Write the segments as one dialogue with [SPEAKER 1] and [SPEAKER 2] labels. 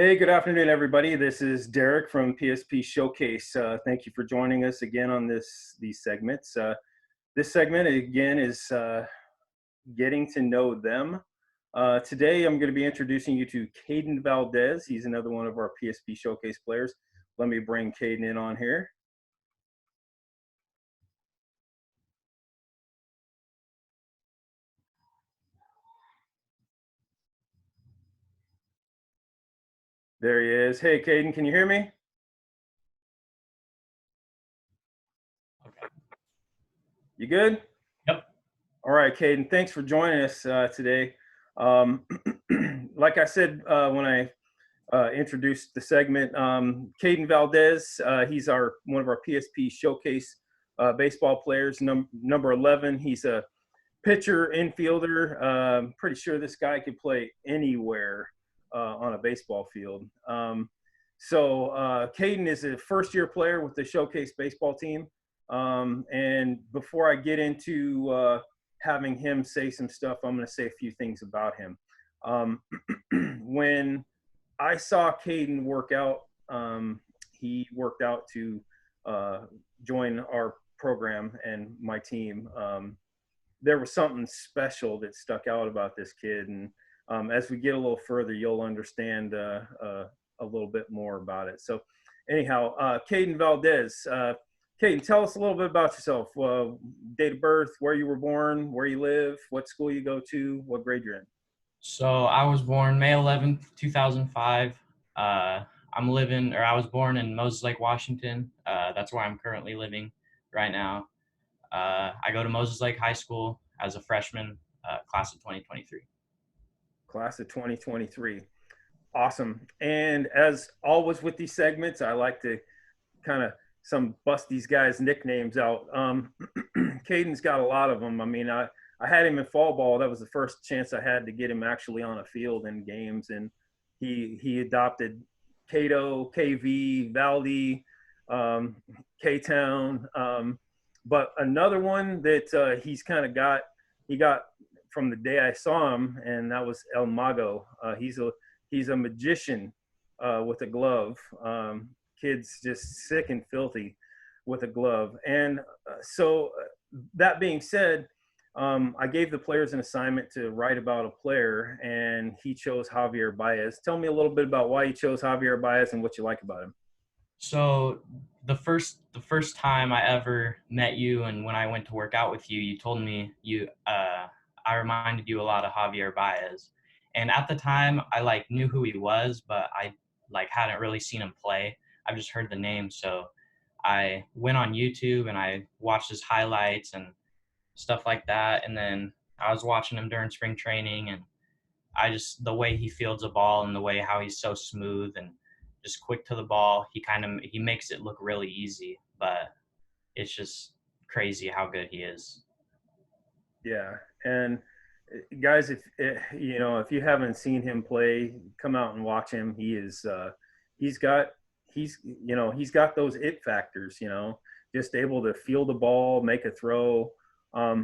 [SPEAKER 1] Hey, good afternoon, everybody. This is Derek from PSP Showcase. Thank you for joining us again on these segments. This segment again is getting to know them. Today, I'm going to be introducing you to Kaiden Valdez. He's another one of our PSP Showcase players. Let me bring Kaiden in on here. There he is. Hey, Kaiden, can you hear me?
[SPEAKER 2] Okay.
[SPEAKER 1] You good?
[SPEAKER 2] Yep.
[SPEAKER 1] All right, Kaiden, thanks for joining us today. Like I said when I introduced the segment, Kaiden Valdez, he's one of our PSP Showcase baseball players, number 11. He's a pitcher, infielder. Pretty sure this guy could play anywhere on a baseball field. Kaiden is a first-year player with the Showcase baseball team. And before I get into having him say some stuff, I'm going to say a few things about him. When I saw Kaiden work out, he worked out to join our program and my team. There was something special that stuck out about this kid. And as we get a little further, you'll understand a little bit more about it. So anyhow, Kaiden Valdez. Kaiden, tell us a little bit about yourself. Date of birth, where you were born, where you live, what school you go to, what grade you're in.
[SPEAKER 2] So I was born May 11th, 2005. I was born in Moses Lake, Washington. That's where I'm currently living right now. I go to Moses Lake High School as a freshman, class of 2023.
[SPEAKER 1] Class of 2023. Awesome. And as always with these segments, I like to kind of bust these guys' nicknames out. Kaiden's got a lot of them. I mean, I had him in fall ball. That was the first chance I had to get him actually on a field in games. And he adopted Cato, KV, Valdi, K-Town. But another one that he got from the day I saw him, and that was El Mago. He's a magician with a glove. Kid's just sick and filthy with a glove. And that being said, I gave the players an assignment to write about a player, and he chose Javier Baez. Tell me a little bit about why you chose Javier Baez and what you like about him.
[SPEAKER 2] So the first time I ever met you, and when I went to work out with you, you told me I reminded you a lot of Javier Baez. And at the time, I knew who he was, but I hadn't really seen him play. I've just heard the name. So I went on YouTube and I watched his highlights and stuff like that. And then I was watching him during spring training, and the way he fields a ball and the way how he's so smooth and just quick to the ball, he makes it look really easy, but it's just crazy how good he is.
[SPEAKER 1] Yeah. And guys, if you haven't seen him play, come out and watch him. He's got those it factors, just able to field the ball, make a throw. A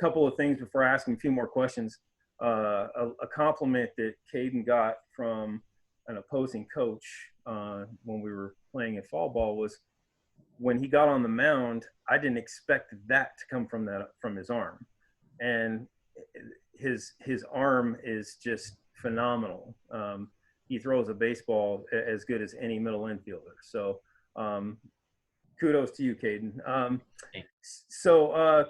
[SPEAKER 1] couple of things before asking a few more questions. A compliment that Kaiden got from an opposing coach when we were playing in fall ball was when he got on the mound. I didn't expect that to come from his arm, and his arm is just phenomenal. He throws a baseball as good as any middle infielder. So kudos to you, Kaiden.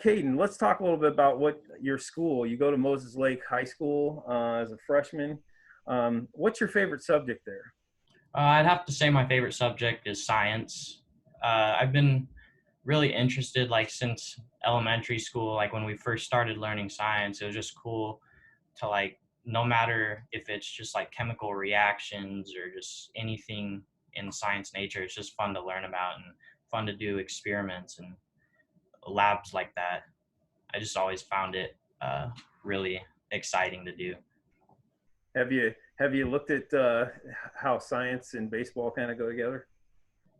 [SPEAKER 1] Kaiden, let's talk a little bit about what your school. You go to Moses Lake High School as a freshman. What's your favorite subject there?
[SPEAKER 2] I'd have to say my favorite subject is science. I've been really interested since elementary school. When we first started learning science, it was just cool to no matter if it's just chemical reactions or just anything in science nature, it's just fun to learn about and fun to do experiments and labs like that. I just always found it really exciting to do.
[SPEAKER 1] Have you looked at how science and baseball kind of go together?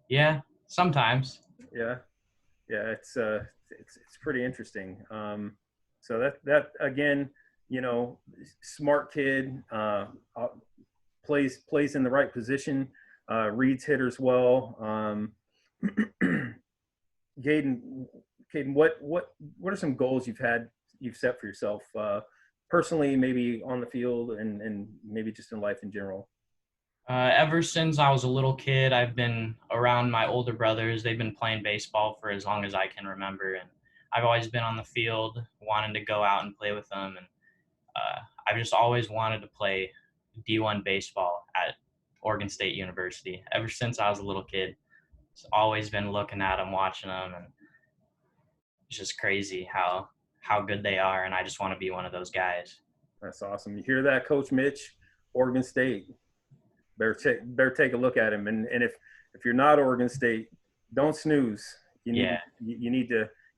[SPEAKER 2] Yeah, sometimes.
[SPEAKER 1] Yeah, it's pretty interesting. So that again, smart kid. plays in the right position, reads hitters well. Kaiden, Kaiden, what are some goals you've set for yourself personally, maybe on the field and maybe just in life in general?
[SPEAKER 2] Ever since I was a little kid, I've been around my older brothers. They've been playing baseball for as long as I can remember, and I've always been on the field, wanting to go out and play with them. And I've just always wanted to play D1 baseball at Oregon State University. Ever since I was a little kid, it's always been looking at them, watching them, and it's just crazy how good they are. And I just want to be one of those guys.
[SPEAKER 1] That's awesome. You hear that, Coach Mitch? Oregon State. Better take a look at him. And if you're not Oregon State, don't snooze. You need
[SPEAKER 2] Yeah.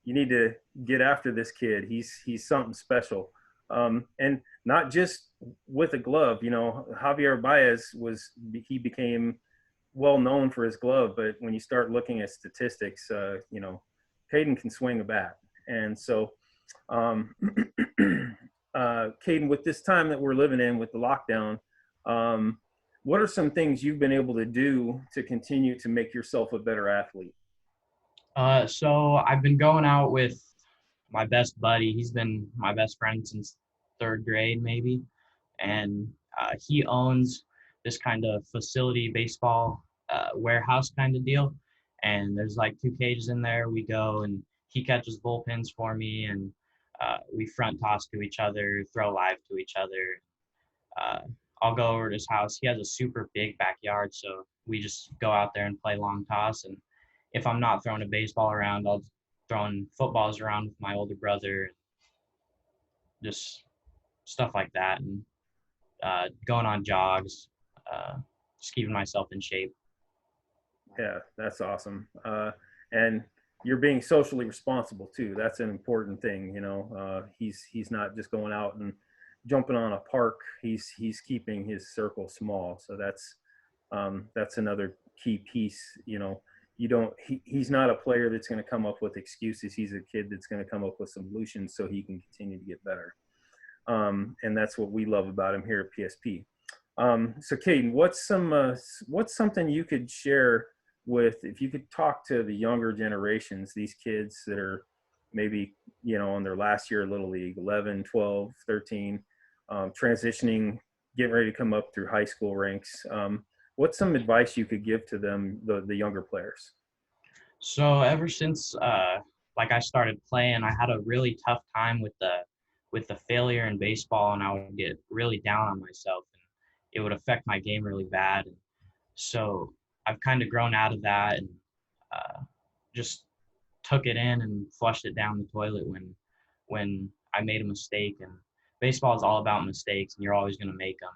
[SPEAKER 1] you need to get after this kid. He's something special. And not just with a glove. You know, Javier Baez he became well known for his glove, but when you start looking at statistics, you know, Kaiden can swing a bat. And so, um, Kaiden, with this time that we're living in with the lockdown, what are some things you've been able to do to continue to make yourself a better athlete?
[SPEAKER 2] So I've been going out with my best buddy. He's been my best friend since third grade, maybe. And he owns this kind of facility baseball warehouse kind of deal. And there's like 2 cages in there. We go and he catches bullpens for me, and we front toss to each other, throw live to each other. Uh, I'll go over to his house. He has a super big backyard, so we just go out there and play long toss. And if I'm not throwing a baseball around, I'll throwing footballs around with my older brother, just stuff like that, and going on jogs, uh, just keeping myself in shape.
[SPEAKER 1] Yeah, that's awesome. And you're being socially responsible too. That's an important thing. You know, he's not just going out and jumping on a park. He's keeping his circle small. So that's another key piece. You know, you don't. He's not a player that's going to come up with excuses. He's a kid that's going to come up with solutions so he can continue to get better. And that's what we love about him here at PSP. So, Kaiden, what's something you could share with, if you could talk to the younger generations, these kids that are maybe, you know, on their last year of Little League, 11, 12, 13, transitioning, getting ready to come up through high school ranks. What's some advice you could give to them, the younger players?
[SPEAKER 2] So ever since like I started playing, I had a really tough time with the failure in baseball, and I would get really down on myself, and it would affect my game really bad. And so I've kind of grown out of that, and just took it in and flushed it down the toilet when I made a mistake. And baseball is all about mistakes, and you're always going to make them.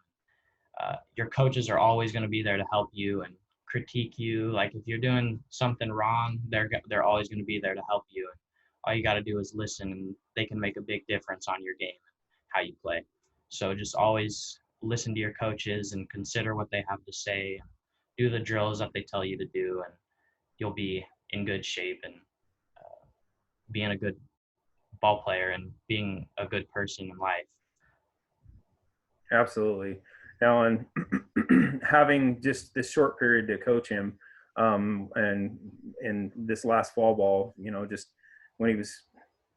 [SPEAKER 2] Your coaches are always going to be there to help you and critique you. Like if you're doing something wrong, they're always going to be there to help you. And all you got to do is listen, and they can make a big difference on your game and how you play. So just always listen to your coaches and consider what they have to say. Do the drills that they tell you to do, and you'll be in good shape and being a good ball player and being a good person in life.
[SPEAKER 1] Absolutely. Now, and having just this short period to coach him, and in this last fall ball, you know, just when he was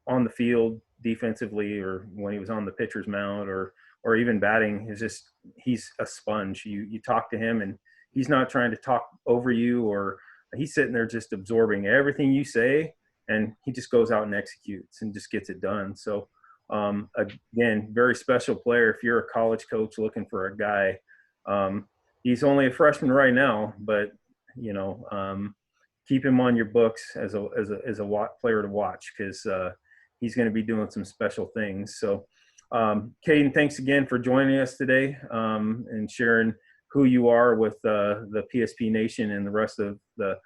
[SPEAKER 1] on the field defensively, or when he was on the pitcher's mound, or even batting, is just he's a sponge. You talk to him, and he's not trying to talk over you, or he's sitting there just absorbing everything you say, and he just goes out and executes and just gets it done. So again, very special player. If you're a college coach looking for a guy, he's only a freshman right now, but you know, keep him on your books as a player to watch, because he's going to be doing some special things. So, Kaiden, thanks again for joining us today, and sharing who you are with the PSP Nation and the rest of the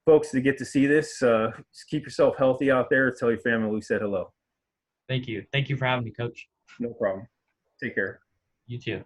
[SPEAKER 1] folks that get to see this. Just keep yourself healthy out there. Tell your family we said hello.
[SPEAKER 2] Thank you. Thank you for having me, Coach.
[SPEAKER 1] No problem. Take care.
[SPEAKER 2] You too.